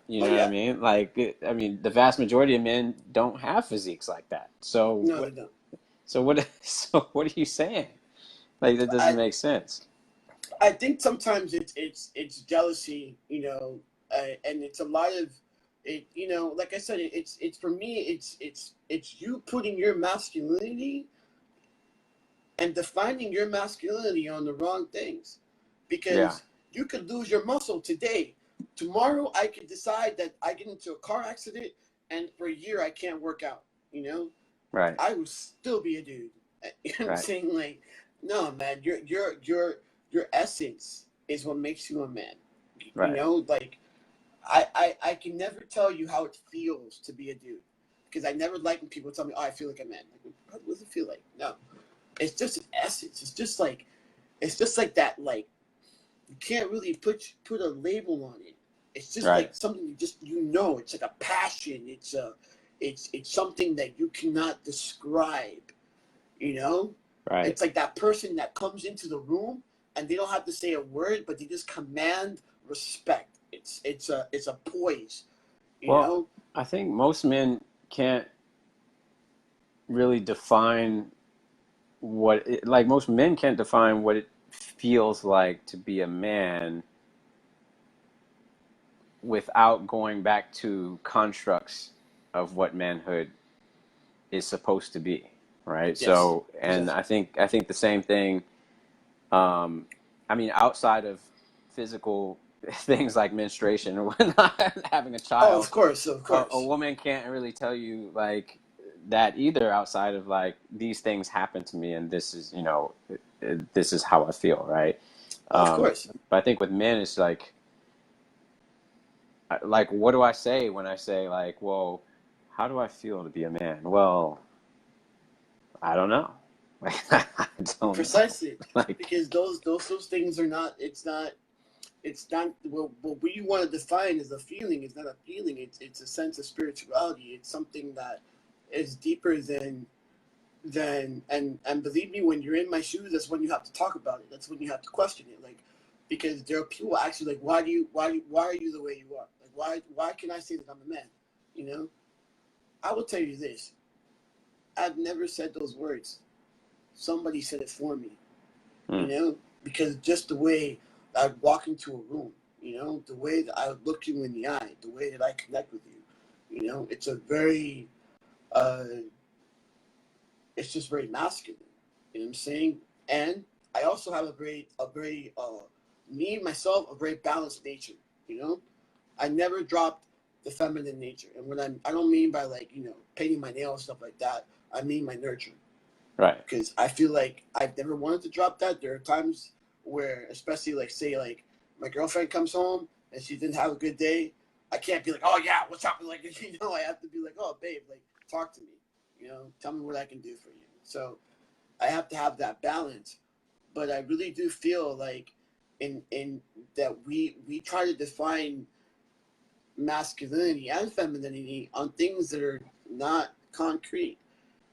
A: You know what I mean? Like, the vast majority of men don't have physiques like that. So
B: no, they don't.
A: So what are you saying? Like, that doesn't make sense.
B: I think sometimes it's jealousy, and it's a lot of it. Like I said, it's for me, it's you putting your masculinity and defining your masculinity on the wrong things, because you could lose your muscle today. Tomorrow, I could decide that I get into a car accident, and for a year I can't work out.
A: Right.
B: I will still be a dude. What I'm saying? Like, no, man, your essence is what makes you a man.
A: Right.
B: Like, I can never tell you how it feels to be a dude, because I never like when people tell me, oh, I feel like a man. Like, what does it feel like? No, it's just an essence. It's just like that. Like, you can't really put a label on it. It's just like something it's like a passion. It's something that you cannot describe.
A: Right.
B: It's like that person that comes into the room and they don't have to say a word, but they just command respect. It's a poise. You know?
A: I think most men can't really define most men can't define what it feels like to be a man without going back to constructs of what manhood is supposed to be, right?
B: Yes,
A: so, and
B: exactly.
A: I think the same thing. Outside of physical things like menstruation or whatnot, having a
B: Oh,
A: child,
B: of course.
A: a woman can't really tell you like that either. Outside of like, these things happen to me, and this is this is how I feel, right?
B: Of course.
A: But I think with men, it's like what do I say when I say like, well, how do I feel to be a man? Well, I don't know. I don't
B: Precisely.
A: know.
B: Because those things are not. It's not. What we want to define as a feeling is not a feeling. It's a sense of spirituality. It's something that is deeper than and believe me, when you're in my shoes, that's when you have to talk about it. That's when you have to question it. Like, because there are people actually like, why are you the way you are? Like, why can I say that I'm a man? I will tell you this. I've never said those words. Somebody said it for me. Because just the way I walk into a room, the way that I look you in the eye, the way that I connect with you, it's a very, it's just very masculine. You know what I'm saying? And I also have a very, me myself, a very balanced nature. I never dropped the feminine nature, and what I don't mean by like painting my nails, stuff like that. I mean my nurture.
A: Right.
B: Because I feel like I've never wanted to drop that. There are times where, especially like say like my girlfriend comes home and she didn't have a good day, I can't be like, oh yeah, what's up? Like, I have to be like, oh babe, like, talk to me. Tell me what I can do for you. So I have to have that balance. But I really do feel like in that we try to define masculinity and femininity on things that are not concrete.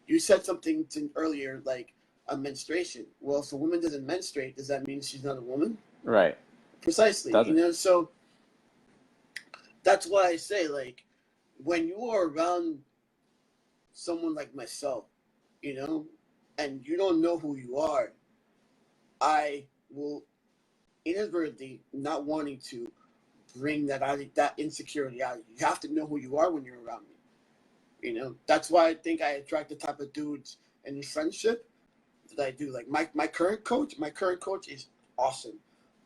B: You said something earlier, like menstruation. Well, if a woman doesn't menstruate, does that mean she's not a woman?
A: Right.
B: Precisely.
A: Doesn't.
B: So that's why I say, like, when you are around someone like myself, and you don't know who you are, I will inadvertently not wanting to bring that insecurity out of you. You have to know who you are when you're around me. That's why I think I attract the type of dudes in friendship that I do. Like my current coach is awesome.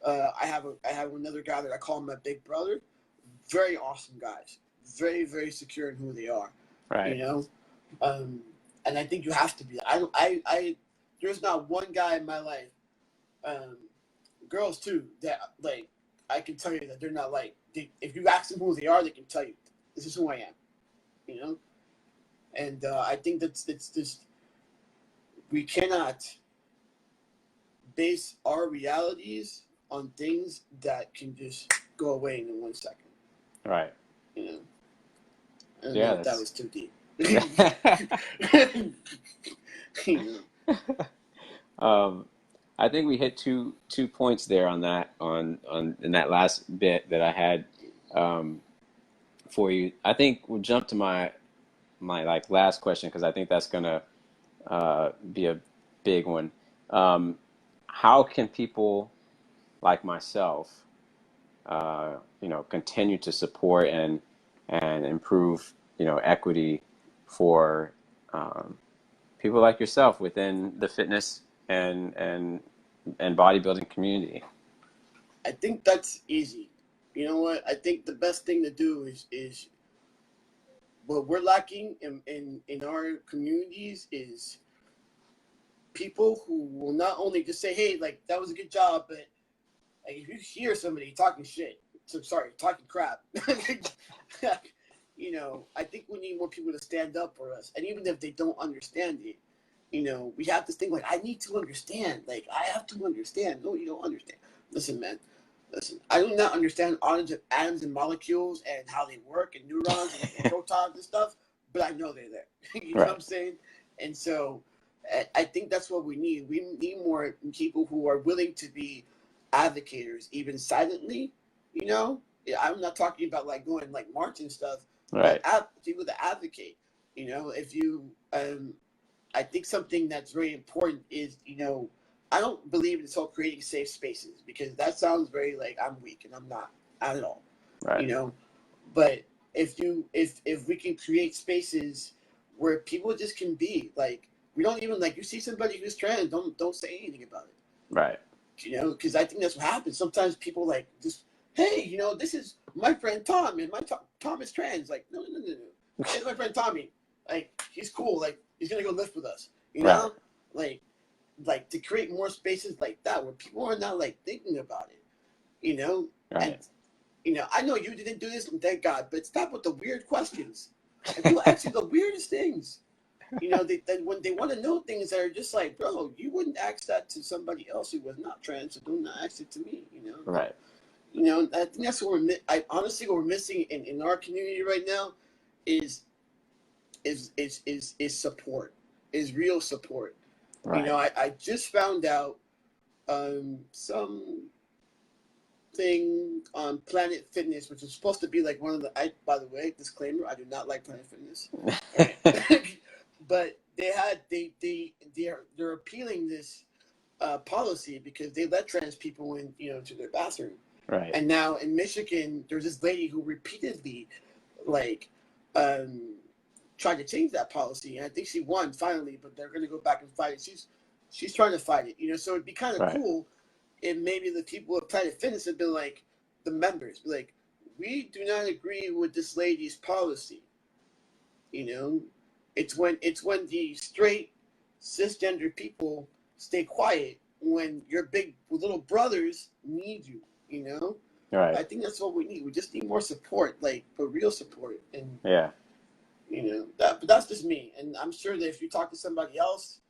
B: I have another guy that I call my big brother. Very awesome guys. Very, very secure in who they are.
A: Right.
B: And I think you have to be. I there's not one guy in my life, girls too, that like I can tell you that they're not like. If you ask them who they are, they can tell you this is who I am. And I think it's just we cannot base our realities on things that can just go away in 1 second.
A: Right.
B: I don't know if that was too deep.
A: I think we hit two points there on that in that last bit that I had for you. I think we'll jump to my like last question, because I think that's gonna be a big one. How can people like myself, continue to support and improve, equity for people like yourself within the fitness and bodybuilding community?
B: I think that's easy. You know what? I think the best thing to do is what we're lacking in our communities is people who will not only just say, hey, like, that was a good job, but like, if you hear somebody talking talking crap, I think we need more people to stand up for us. And even if they don't understand it, we have this thing like, I need to understand. Like, I have to understand. No, you don't understand. Listen, man. Listen, I do not understand atoms and molecules and how they work and neurons and protons and stuff, but I know they're there. You know what I'm saying? And so I think that's what we need. We need more people who are willing to be advocators, even silently. I'm not talking about like going like march and stuff,
A: Right.
B: but people that advocate. If you, I think something that's very important is, I don't believe in this whole creating safe spaces, because that sounds very like I'm weak, and I'm not at all.
A: Right.
B: But if we can create spaces where people just can be like, we don't even like, you see somebody who's trans, don't say anything about it.
A: Right.
B: Because I think that's what happens. Sometimes people like just, hey, this is my friend Tom, and Tom is trans. Like, no. It's my friend Tommy. Like, he's cool. Like, he's gonna go lift with us.
A: Right.
B: Like to create more spaces like that where people are not like thinking about it.
A: Right.
B: And I know you didn't do this, and thank God, but stop with the weird questions. And people ask you the weirdest things. They when they want to know things that are just like, bro, you wouldn't ask that to somebody else who was not trans, so do not ask it to me.
A: Right.
B: I think that's what what we're missing in our community right now is support, is real support.
A: Right.
B: I just found out some thing on Planet Fitness, which is supposed to be like one of the. By the way, disclaimer: I do not like Planet Fitness, but they're appealing this policy because they let trans people in, to their bathroom.
A: Right.
B: And now in Michigan, there's this lady who repeatedly, like, tried to change that policy, and I think she won finally, but they're going to go back and fight it. She's trying to fight it, so it'd be kind of cool if maybe the people of Planet Fitness had been like, the members, be like, we do not agree with this lady's policy. It's when the straight cisgender people stay quiet when your big little brothers need you.
A: Right.
B: I think that's what we need. We just need more support, like, but real support. And but that's just me. And I'm sure that if you talk to somebody else,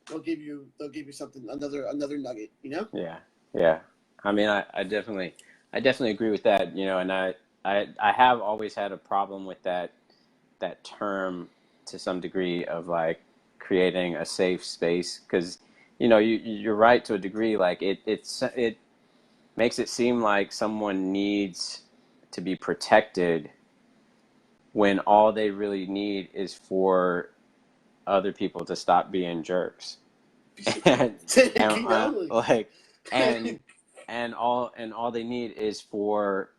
B: they'll give you something, another nugget.
A: Yeah. Yeah. I mean, I definitely agree with that. And I have always had a problem with that term to some degree of like creating a safe space, because you know, you're right to a degree. Like it makes it seem like someone needs to be protected when all they really need is for other people to stop being jerks. and
B: You know,
A: like and all they need is for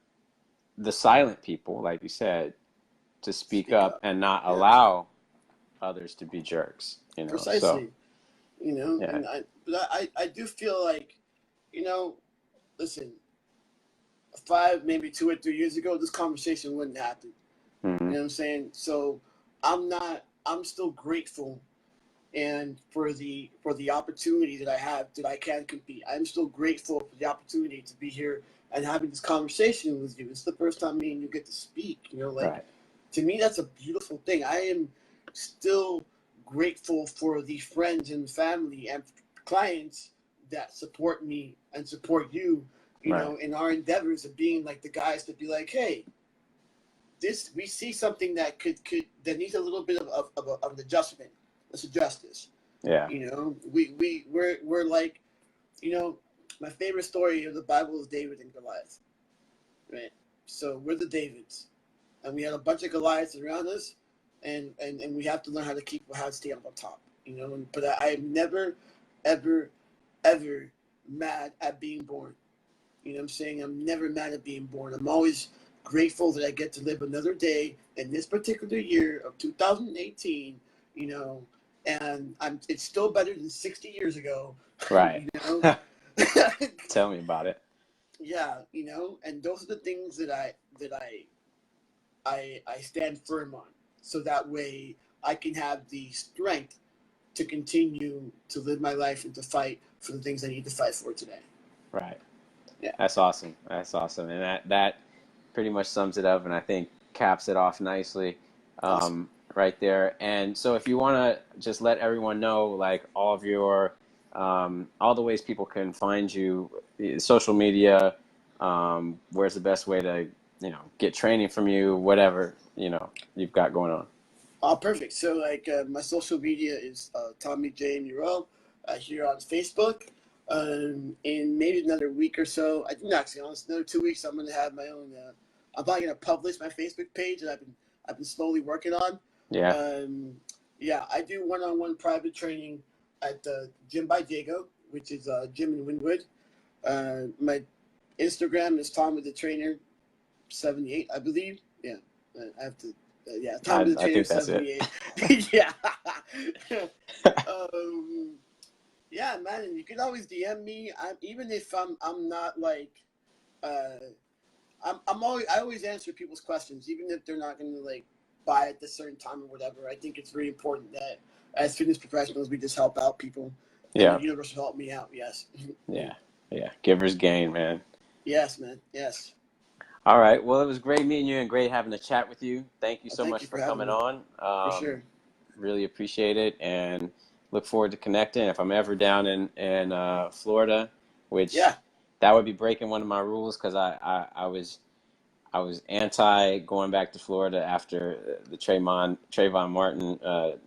A: the silent people, like you said, to speak
B: speak
A: up
B: up.
A: and not
B: Yes,
A: allow others to be jerks, you know. So
B: precisely. You know,
A: yeah.
B: but I do feel like, you know, listen, 5, maybe 2 or 3 years ago, this conversation wouldn't happen. You
A: Hmm.
B: know what I'm saying? So I'm still grateful and for the opportunity that I have that I can compete. I'm still grateful for the opportunity to be here and having this conversation with you. It's the first time me and you get to speak. You know, like
A: Right.
B: to me that's a beautiful thing. I am still grateful for the friends and family and clients that support me and support you, you
A: Right.
B: know, in our endeavors of being like the guys to be like, hey, this we see something that could that needs a little bit of an adjustment. Let's adjust this.
A: Yeah.
B: You know, we're like, you know, my favorite story of the Bible is David and Goliath, right? So we're the Davids, and we had a bunch of Goliaths around us, and we have to learn how to stay on the top, you know. But I'm never, ever, ever mad at being born. You know what I'm saying? I'm never mad at being born. I'm always grateful that I get to live another day in this particular year of 2018, you know, and it's still better than 60 years ago,
A: Right.
B: you know?
A: Tell me about it.
B: Yeah, you know, and those are the things I stand firm on. So that way I can have the strength to continue to live my life and to fight for the things I need to fight for today.
A: Right.
B: Yeah.
A: That's awesome. That's awesome. And that pretty much sums it up, and I think caps it off nicely,
B: Awesome.
A: right there. And so if you want to just let everyone know, like all of your, all the ways people can find you, social media, where's the best way to, you know, get training from you, whatever, you know, you've got going on.
B: Oh, perfect. So, like, my social media is Tommy J. Murrell here on Facebook. In maybe another week or so, I think actually, honestly, another 2 weeks, I'm gonna have my own. I'm probably gonna publish my Facebook page that I've been slowly working on.
A: Yeah.
B: Um, yeah, I do one-on-one private training at Gym by Diego, which is a gym in Wynwood. My Instagram is Tom with the Trainer 78, I believe. Yeah, I have to. Yeah, Tom with the
A: I
B: Trainer
A: think that's it.
B: 78. Yeah. um, yeah, man, and you can always DM me. Even if I'm not like, uh, I always answer people's questions, even if they're not gonna like buy at a certain time or whatever. I think it's very important that as fitness professionals we just help out people, and the
A: Yeah.
B: universe will help me out. Yes.
A: Yeah. Yeah. Givers gain, man.
B: Yes, man. Yes.
A: All right. Well, it was great meeting you and great having a chat with you. Thank you so
B: Thank
A: much
B: you
A: for
B: for having
A: coming
B: me.
A: on.
B: For sure.
A: Really appreciate it and look forward to connecting. If I'm ever down in Florida, which
B: Yeah.
A: that would be breaking one of my rules because I was anti going back to Florida after the Trayvon Martin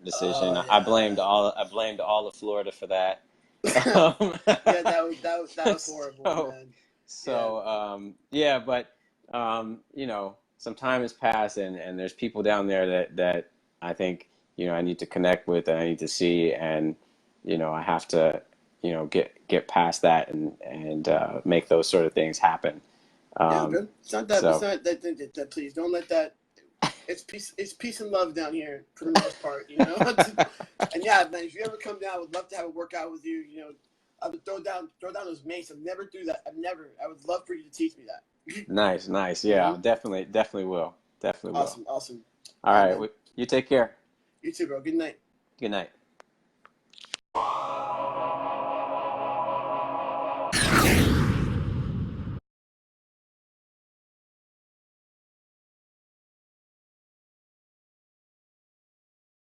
A: decision.
B: Oh
A: I blamed all of Florida for that.
B: yeah. Yeah, that was horrible,
A: So
B: man. Yeah.
A: yeah, but you know, some time has passed, and there's people down there that I think, you know, I need to connect with and I need to see, and you know, I have to, you know, get past that and make those sort of things happen.
B: Yeah,
A: Um,
B: bro. It's not that. It's
A: so
B: not that. Please don't let that. It's peace. It's peace and love down here for the most part. You know. And yeah, man. If you ever come down, I would love to have a workout with you. You know, I would throw down those mates. I've never do that. I've never. I would love for you to teach me that.
A: nice, nice.
B: Hmm.
A: Yeah, definitely will. Definitely will.
B: Awesome. Awesome.
A: All
B: All right,
A: right,
B: man.
A: you take care.
B: You too, bro. Good night.
A: Good night.